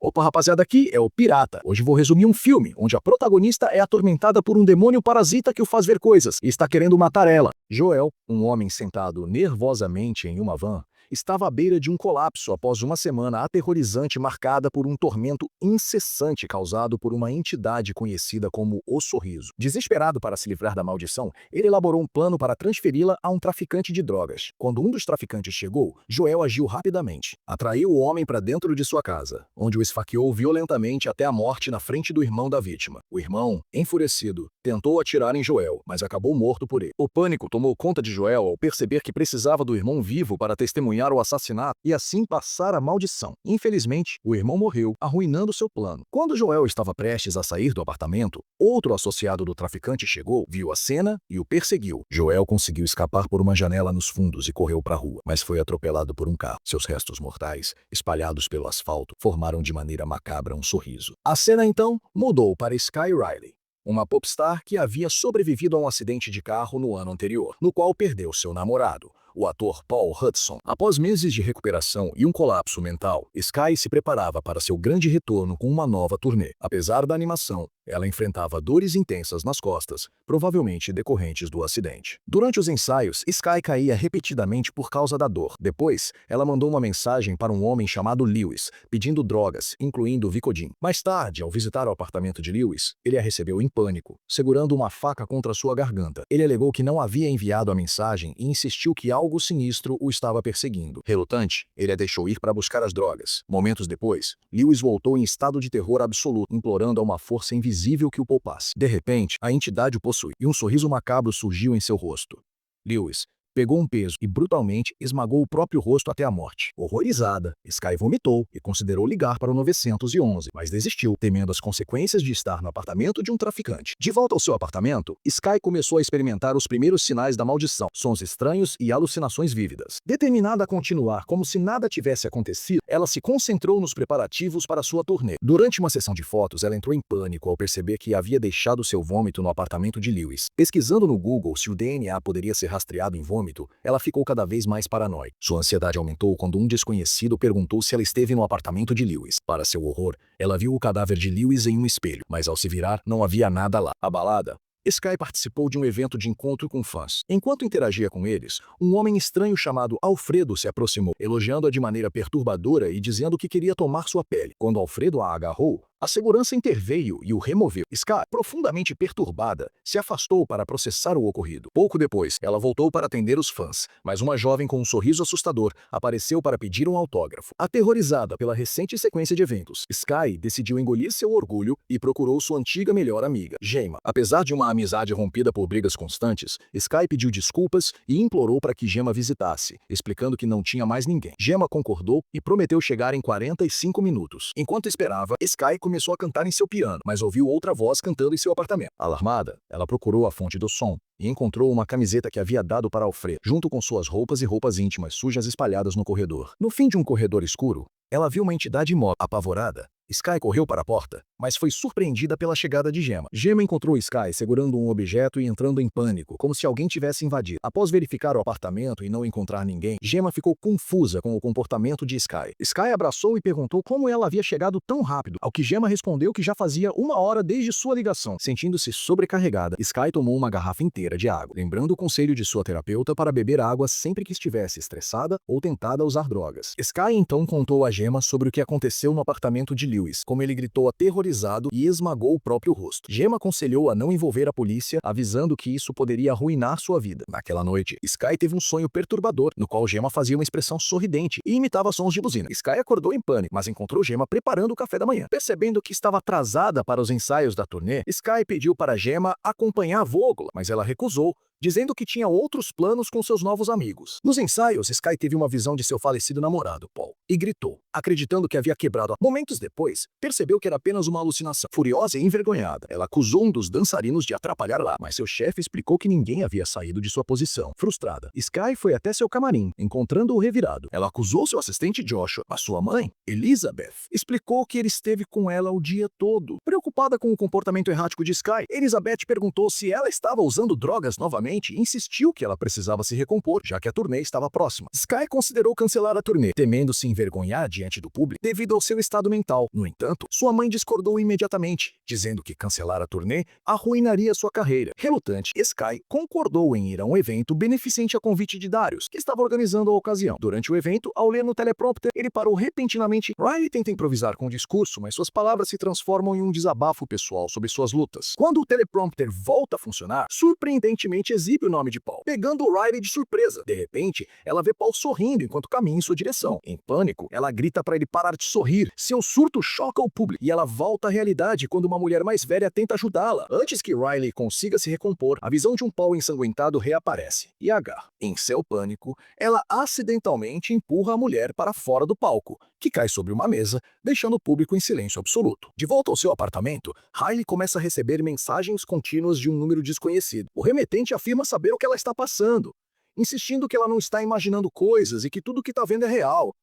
Opa, rapaziada, aqui é o Pirata. Hoje vou resumir um filme onde a protagonista é atormentada por um demônio parasita que o faz ver coisas e está querendo matar ela. Joel, um homem sentado nervosamente em uma van, estava à beira de um colapso após uma semana aterrorizante marcada por um tormento incessante causado por uma entidade conhecida como O Sorriso. Desesperado para se livrar da maldição, ele elaborou um plano para transferi-la a um traficante de drogas. Quando um dos traficantes chegou, Joel agiu rapidamente. Atraiu o homem para dentro de sua casa, onde o esfaqueou violentamente até a morte na frente do irmão da vítima. O irmão, enfurecido, tentou atirar em Joel, mas acabou morto por ele. O pânico tomou conta de Joel ao perceber que precisava do irmão vivo para testemunhar o assassinato e assim passar a maldição. Infelizmente, o irmão morreu, arruinando seu plano. Quando Joel estava prestes a sair do apartamento, outro associado do traficante chegou, viu a cena e o perseguiu. Joel conseguiu escapar por uma janela nos fundos e correu para a rua, mas foi atropelado por um carro. Seus restos mortais, espalhados pelo asfalto, formaram de maneira macabra um sorriso. A cena então mudou para Sky Riley, uma popstar que havia sobrevivido a um acidente de carro no ano anterior, no qual perdeu seu namorado, o ator Paul Hudson. Após meses de recuperação e um colapso mental, Sky se preparava para seu grande retorno com uma nova turnê. Apesar da animação, ela enfrentava dores intensas nas costas, provavelmente decorrentes do acidente. Durante os ensaios, Sky caía repetidamente por causa da dor. Depois, ela mandou uma mensagem para um homem chamado Lewis, pedindo drogas, incluindo Vicodin. Mais tarde, ao visitar o apartamento de Lewis, ele a recebeu em pânico, segurando uma faca contra sua garganta. Ele alegou que não havia enviado a mensagem e insistiu que algo sinistro o estava perseguindo. Relutante, ele a deixou ir para buscar as drogas. Momentos depois, Lewis voltou em estado de terror absoluto, implorando a uma força invisível que o poupasse. De repente, a entidade o possui, e um sorriso macabro surgiu em seu rosto. Lewis pegou um peso e brutalmente esmagou o próprio rosto até a morte. Horrorizada, Sky vomitou e considerou ligar para o 911, mas desistiu, temendo as consequências de estar no apartamento de um traficante. De volta ao seu apartamento, Sky começou a experimentar os primeiros sinais da maldição, sons estranhos e alucinações vívidas. Determinada a continuar como se nada tivesse acontecido, ela se concentrou nos preparativos para sua turnê. Durante uma sessão de fotos, ela entrou em pânico ao perceber que havia deixado seu vômito no apartamento de Lewis. Pesquisando no Google se o DNA poderia ser rastreado em vômito, ela ficou cada vez mais paranoica. Sua ansiedade aumentou quando um desconhecido perguntou se ela esteve no apartamento de Lewis. Para seu horror, ela viu o cadáver de Lewis em um espelho, mas ao se virar, não havia nada lá. Abalada, Sky participou de um evento de encontro com fãs. Enquanto interagia com eles, um homem estranho chamado Alfredo se aproximou, elogiando-a de maneira perturbadora e dizendo que queria tomar sua pele. Quando Alfredo a agarrou, a segurança interveio e o removeu. Sky, profundamente perturbada, se afastou para processar o ocorrido. Pouco depois, ela voltou para atender os fãs, mas uma jovem com um sorriso assustador apareceu para pedir um autógrafo. Aterrorizada pela recente sequência de eventos, Sky decidiu engolir seu orgulho e procurou sua antiga melhor amiga, Gemma. Apesar de uma amizade rompida por brigas constantes, Sky pediu desculpas e implorou para que Gemma visitasse, explicando que não tinha mais ninguém. Gemma concordou e prometeu chegar em 45 minutos. Enquanto esperava, Sky começou a cantar em seu piano, mas ouviu outra voz cantando em seu apartamento. Alarmada, ela procurou a fonte do som e encontrou uma camiseta que havia dado para Alfredo, junto com suas roupas e roupas íntimas sujas espalhadas no corredor. No fim de um corredor escuro, ela viu uma entidade imóvel. Apavorada, Sky correu para a porta, mas foi surpreendida pela chegada de Gemma. Gemma encontrou Sky segurando um objeto e entrando em pânico, como se alguém tivesse invadido. Após verificar o apartamento e não encontrar ninguém, Gemma ficou confusa com o comportamento de Sky. Sky abraçou e perguntou como ela havia chegado tão rápido, ao que Gemma respondeu que já fazia uma hora desde sua ligação. Sentindo-se sobrecarregada, Sky tomou uma garrafa inteira de água, lembrando o conselho de sua terapeuta para beber água sempre que estivesse estressada ou tentada a usar drogas. Sky então contou a Gemma sobre o que aconteceu no apartamento de Lewis, como ele gritou aterrorizado e esmagou o próprio rosto. Gemma aconselhou a não envolver a polícia, avisando que isso poderia arruinar sua vida. Naquela noite, Sky teve um sonho perturbador, no qual Gemma fazia uma expressão sorridente e imitava sons de buzina. Sky acordou em pânico, mas encontrou Gemma preparando o café da manhã. Percebendo que estava atrasada para os ensaios da turnê, Sky pediu para Gemma acompanhar Vogla, mas ela recusou, dizendo que tinha outros planos com seus novos amigos. Nos ensaios, Sky teve uma visão de seu falecido namorado, Paul, e gritou, acreditando que havia quebrado. Momentos depois, percebeu que era apenas uma alucinação. Furiosa e envergonhada, ela acusou um dos dançarinos de atrapalhar lá, mas seu chefe explicou que ninguém havia saído de sua posição. Frustrada, Sky foi até seu camarim, encontrando-o revirado. Ela acusou seu assistente Joshua, mas sua mãe, Elizabeth, explicou que ele esteve com ela o dia todo. Preocupada com o comportamento errático de Sky, Elizabeth perguntou se ela estava usando drogas novamente inicialmente, insistiu que ela precisava se recompor, já que a turnê estava próxima. Sky considerou cancelar a turnê, temendo se envergonhar diante do público devido ao seu estado mental. No entanto, sua mãe discordou imediatamente, dizendo que cancelar a turnê arruinaria sua carreira. Relutante, Sky concordou em ir a um evento beneficente a convite de Darius, que estava organizando a ocasião. Durante o evento, ao ler no teleprompter, ele parou repentinamente. Riley tenta improvisar com o discurso, mas suas palavras se transformam em um desabafo pessoal sobre suas lutas. Quando o teleprompter volta a funcionar, surpreendentemente exibe o nome de Paul, pegando Riley de surpresa. De repente, ela vê Paul sorrindo enquanto caminha em sua direção. Em pânico, ela grita para ele parar de sorrir. Seu surto choca o público e ela volta à realidade quando uma mulher mais velha tenta ajudá-la. Antes que Riley consiga se recompor, a visão de um Paul ensanguentado reaparece e agarra. Em seu pânico, ela acidentalmente empurra a mulher para fora do palco, que cai sobre uma mesa, deixando o público em silêncio absoluto. De volta ao seu apartamento, Riley começa a receber mensagens contínuas de um número desconhecido. O remetente afirma saber o que ela está passando, insistindo que ela não está imaginando coisas e que tudo o que está vendo é real.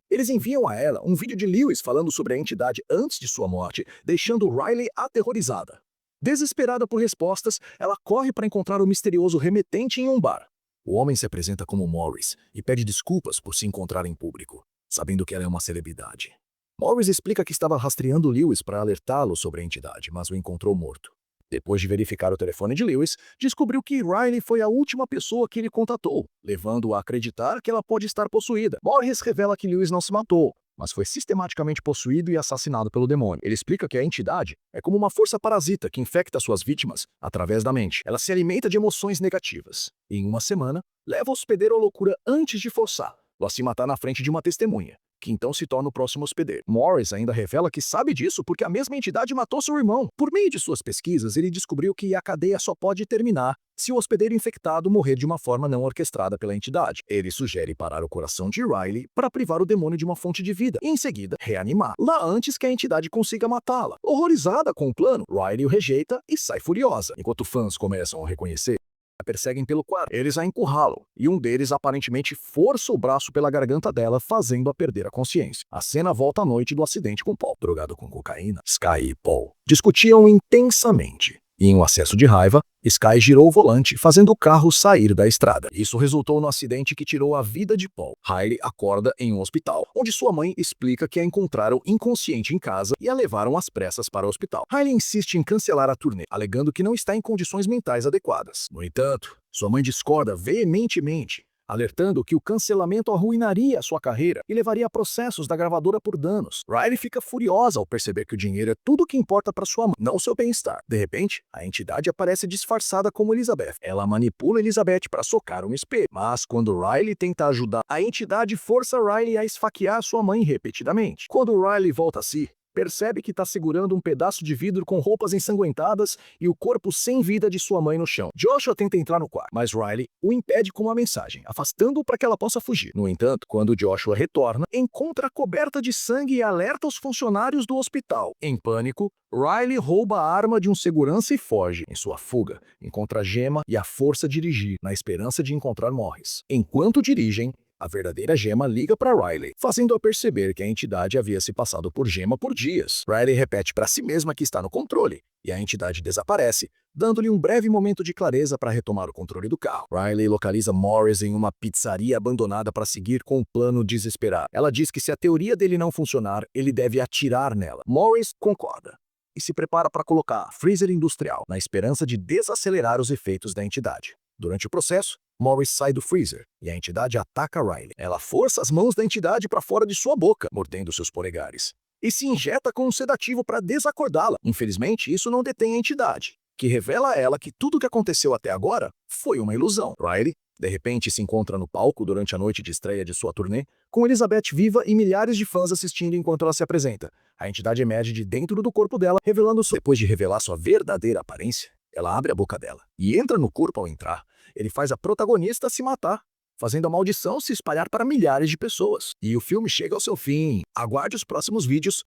Eles enviam a ela um vídeo de Lewis falando sobre a entidade antes de sua morte, deixando Riley aterrorizada. Desesperada por respostas, ela corre para encontrar o misterioso remetente em um bar. O homem se apresenta como Morris e pede desculpas por se encontrar em público, sabendo que ela é uma celebridade. Morris explica que estava rastreando Lewis para alertá-lo sobre a entidade, mas o encontrou morto. Depois de verificar o telefone de Lewis, descobriu que Riley foi a última pessoa que ele contatou, levando-o a acreditar que ela pode estar possuída. Morris revela que Lewis não se matou, mas foi sistematicamente possuído e assassinado pelo demônio. Ele explica que a entidade é como uma força parasita que infecta suas vítimas através da mente. Ela se alimenta de emoções negativas e, em uma semana, leva o hospedeiro à loucura antes de forçá-lo a se matar na frente de uma testemunha, que então se torna o próximo hospedeiro. Morris ainda revela que sabe disso porque a mesma entidade matou seu irmão. Por meio de suas pesquisas, ele descobriu que a cadeia só pode terminar se o hospedeiro infectado morrer de uma forma não orquestrada pela entidade. Ele sugere parar o coração de Riley para privar o demônio de uma fonte de vida e, em seguida, reanimar lá antes que a entidade consiga matá-la. Horrorizada com o plano, Riley o rejeita e sai furiosa. Enquanto fãs começam a reconhecer, a perseguem pelo quarto. Eles a encurralam, e um deles aparentemente força o braço pela garganta dela, fazendo-a perder a consciência. A cena volta à noite do acidente com Paul. Drogado com cocaína, Sky e Paul discutiam intensamente. E em um acesso de raiva, Sky girou o volante, fazendo o carro sair da estrada. Isso resultou no acidente que tirou a vida de Paul. Riley acorda em um hospital, onde sua mãe explica que a encontraram inconsciente em casa e a levaram às pressas para o hospital. Riley insiste em cancelar a turnê, alegando que não está em condições mentais adequadas. No entanto, sua mãe discorda veementemente, alertando que o cancelamento arruinaria sua carreira e levaria a processos da gravadora por danos. Riley fica furiosa ao perceber que o dinheiro é tudo o que importa para sua mãe, não seu bem-estar. De repente, a entidade aparece disfarçada como Elizabeth. Ela manipula Elizabeth para socar um espelho, mas quando Riley tenta ajudar, a entidade força Riley a esfaquear sua mãe repetidamente. Quando Riley volta a si, percebe que está segurando um pedaço de vidro com roupas ensanguentadas e o corpo sem vida de sua mãe no chão. Joshua tenta entrar no quarto, mas Riley o impede com uma mensagem, afastando-o para que ela possa fugir. No entanto, quando Joshua retorna, encontra coberta de sangue e alerta os funcionários do hospital. Em pânico, Riley rouba a arma de um segurança e foge. Em sua fuga, encontra Gemma e a força dirigir, na esperança de encontrar Morris. Enquanto dirigem, a verdadeira Gemma liga para Riley, fazendo-a perceber que a entidade havia se passado por Gemma por dias. Riley repete para si mesma que está no controle, e a entidade desaparece, dando-lhe um breve momento de clareza para retomar o controle do carro. Riley localiza Morris em uma pizzaria abandonada para seguir com um plano desesperado. Ela diz que se a teoria dele não funcionar, ele deve atirar nela. Morris concorda e se prepara para colocar freezer industrial, na esperança de desacelerar os efeitos da entidade. Durante o processo, Morris sai do freezer e a entidade ataca Riley. Ela força as mãos da entidade para fora de sua boca, mordendo seus polegares, e se injeta com um sedativo para desacordá-la. Infelizmente, isso não detém a entidade, que revela a ela que tudo o que aconteceu até agora foi uma ilusão. Riley, de repente, se encontra no palco durante a noite de estreia de sua turnê, com Elizabeth viva e milhares de fãs assistindo enquanto ela se apresenta. A entidade emerge de dentro do corpo dela, revelando Depois de revelar sua verdadeira aparência, ela abre a boca dela e entra no corpo. Ao entrar, ele faz a protagonista se matar, fazendo a maldição se espalhar para milhares de pessoas. E o filme chega ao seu fim. Aguarde os próximos vídeos